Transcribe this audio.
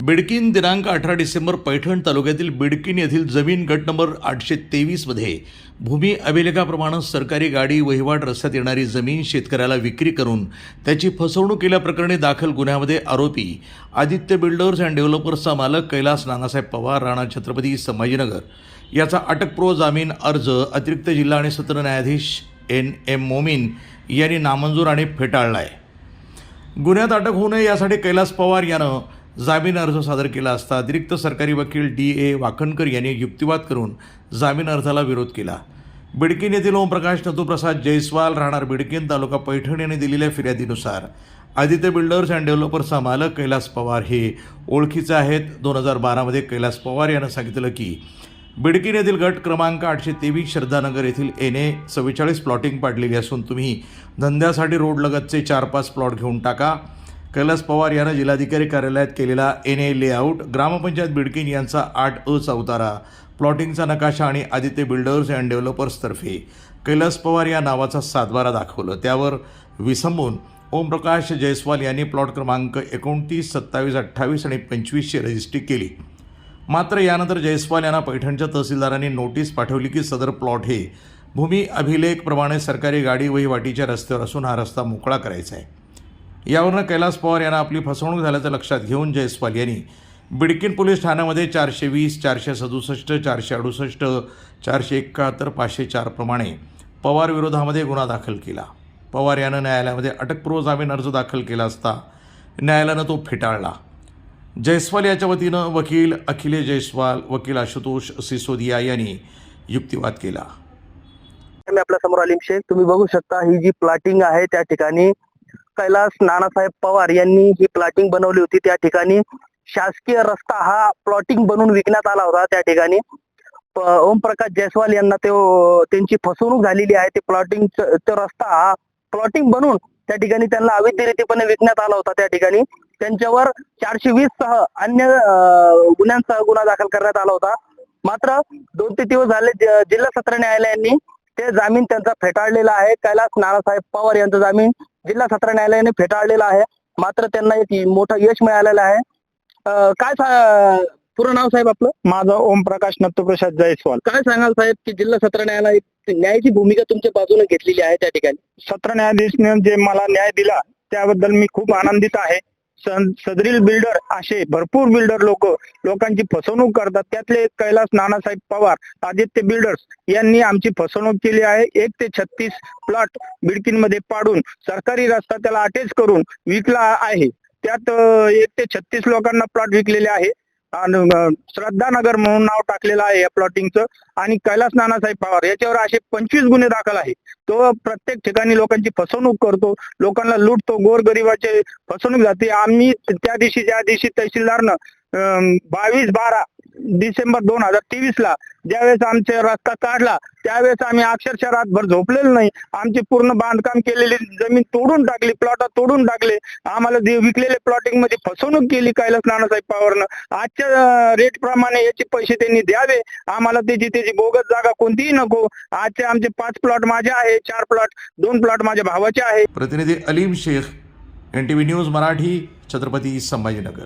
बिडकीन दिनांक 18 डिसेंबर पैठण तालुक्यातील बिडकीन येथील जमीन गट नंबर 823 मध्ये भूमी अभिलेखाप्रमाणे सरकारी गाडी वहिवाट रस्त्यात येणारी जमीन शेतकऱ्याला विक्री करून त्याची फसवणूक केल्याप्रकरणी दाखल गुन्ह्यामध्ये आरोपी आदित्य बिल्डर्स अँड डेव्हलपर्सचा मालक कैलास नानासाहेब पवार राणा छत्रपती संभाजीनगर याचा अटकपूर्व जामीन अर्ज अतिरिक्त जिल्हा आणि सत्र न्यायाधीश NM मोमीन यांनी नामंजूर आणि फेटाळला आहे। गुन्ह्यात अटक होऊ नये यासाठी कैलास पवार यानं जामीन अर्ज सादर केला असता अतिरिक्त सरकारी वकील DA वाकणकर यांनी युक्तिवाद करून जामीन अर्जाला विरोध केला। बिडकीन येथील ओमप्रकाश नथुप्रसाद जयस्वाल राहणार बिडकीन तालुका पैठण यांनी दिलेल्या फिर्यादीनुसार आदित्य बिल्डर्स अँड डेव्हलपर्सचा मालक कैलास पवार हे ओळखीचे आहेत। 2012 मध्ये कैलास पवार यांनी सांगितलं की बिडकीन येथील गट क्रमांक 823 श्रद्धानगर येथील NA 44 प्लॉटिंग पाडलेली असून तुम्ही धंद्यासाठी रोडलगतचे 4-5 प्लॉट घेऊन टाका। कैलास पवार यानं जिल्हाधिकारी कार्यालयात केलेला NA लेआउट, ग्रामपंचायत बिडकीन यांचा 8A चा उतारा, प्लॉटिंगचा नकाशा आणि आदित्य बिल्डर्स अँड डेव्हलपर्सतर्फे कैलास पवार या नावाचा सातबारा दाखवलं। त्यावर विसंबून ओमप्रकाश जयस्वाल यांनी प्लॉट क्रमांक 29, 27, 28 आणि 25ची रजिस्ट्री केली। मात्र यानंतर जयस्वाल यांना पैठणच्या तहसीलदारांनी नोटीस पाठवली की सदर प्लॉट हे भूमी अभिलेखप्रमाणे सरकारी गाडी वहिवाटीच्या रस्त्यावर असून हा रस्ता मोकळा करायचा आहे। यावरून कैलास पवार यांना आपली फसवणूक झाल्याचं लक्षात घेऊन जयस्वाल यांनी बिडकीन पोलीस ठाण्यामध्ये 420, 467, 468, 471, 504 प्रमाणे पवार विरोधामध्ये गुन्हा दाखल केला। पवार यानं न्यायालयामध्ये अटकपूर्व जामीन अर्ज दाखल केला असता न्यायालयानं तो फेटाळला। जयस्वाल याच्या वतीनं वकील अखिलेश जयस्वाल, वकील आशुतोष सिसोदिया यांनी युक्तिवाद केला। मी आपल्या समोर अलीम शेख, तुम्ही बघू शकता ही जी प्लॉटिंग आहे त्या ठिकाणी कैलास नानासाहेब पवार यांनी ही प्लॉटिंग बनवली होती। त्या ठिकाणी शासकीय रस्ता हा प्लॉटिंग बनवून विकण्यात आला होता। त्या ठिकाणी ओमप्रकाश जयस्वाल यांना त्यांची फसवणूक झालेली आहे। ते तो रस्ता हा प्लॉटिंग बनवून त्या ठिकाणी त्यांना अवैधरित्यापणे विकण्यात आला होता। त्या ठिकाणी त्यांच्यावर 420 सह अन्य गुन्ह्यांसह गुन्हा दाखल करण्यात आला होता। मात्र 2 ते 3 दिवस झाले जिल्हा सत्र न्यायालयाने ते जामीन त्यांचा फेटाळलेला आहे। कैलास नानासाहेब पवार यांचा जामीन जिल्हा सत्र न्यायालयाने फेटाळलेला आहे। मात्र त्यांना एक मोठं यश मिळालेलं आहे। काय पूर्ण नाव साहेब आपलं? माझं ओमप्रकाश नथुप्रसाद जयस्वाल। काय सांगाल साहेब की जिल्हा सत्र न्यायालय न्यायाची भूमिका तुमच्या बाजूने घेतलेली आहे त्या ठिकाणी? सत्र न्यायाधीशने जे मला न्याय दिला त्याबद्दल मी खूप आनंदित आहे। सदरील बिल्डर असे भरपूर बिल्डर लोकांची फसवणूक करतात। त्यातले कैलास नानासाहेब पवार आदित्य बिल्डर्स यांनी आमची फसवणूक केली आहे। 1 ते 36 प्लॉट बिडकीन मध्ये पाडून सरकारी रस्ता त्याला अटॅच करून विकला आहे। त्यात 1 ते 36 लोकांना प्लॉट विकलेले आहे आणि श्रद्धानगर म्हणून नाव टाकलेलं आहे या प्लॉटिंगचं। आणि कैलास नानासाहेब पवार याच्यावर असे 25 गुन्हे दाखल आहे। तो प्रत्येक ठिकाणी लोकांची फसवणूक करतो, लोकांना लुटतो, गोरगरिबाचे फसवणूक जाते। आम्ही ज्या दिवशी तहसीलदारनं 22-12 डिसेंबर 2023 ला ज्यावेळेस आमचा रस्ता काढला त्यावेळेस आम्ही अक्षरशः रातभर झोपलेलो नाही। आमची पूर्ण बांधकाम केलेली जमीन तोडून टाकली, प्लॉट तोडून टाकले। आम्हाला विकलेले प्लॉटिंग मध्ये फसवणूक केली कैलास नानासाहेब पवारनं। आजच्या रेट प्रमाणे याचे पैसे त्यांनी द्यावे, आम्हाला त्याची बोगस जागा कोणतीही नको। आजचे आमचे 5 प्लॉट माझे आहे, 4 प्लॉट 2 प्लॉट माझ्या भावाचे आहे। प्रतिनिधी अलीम शेख, NTV न्यूज मराठी, छत्रपती संभाजीनगर।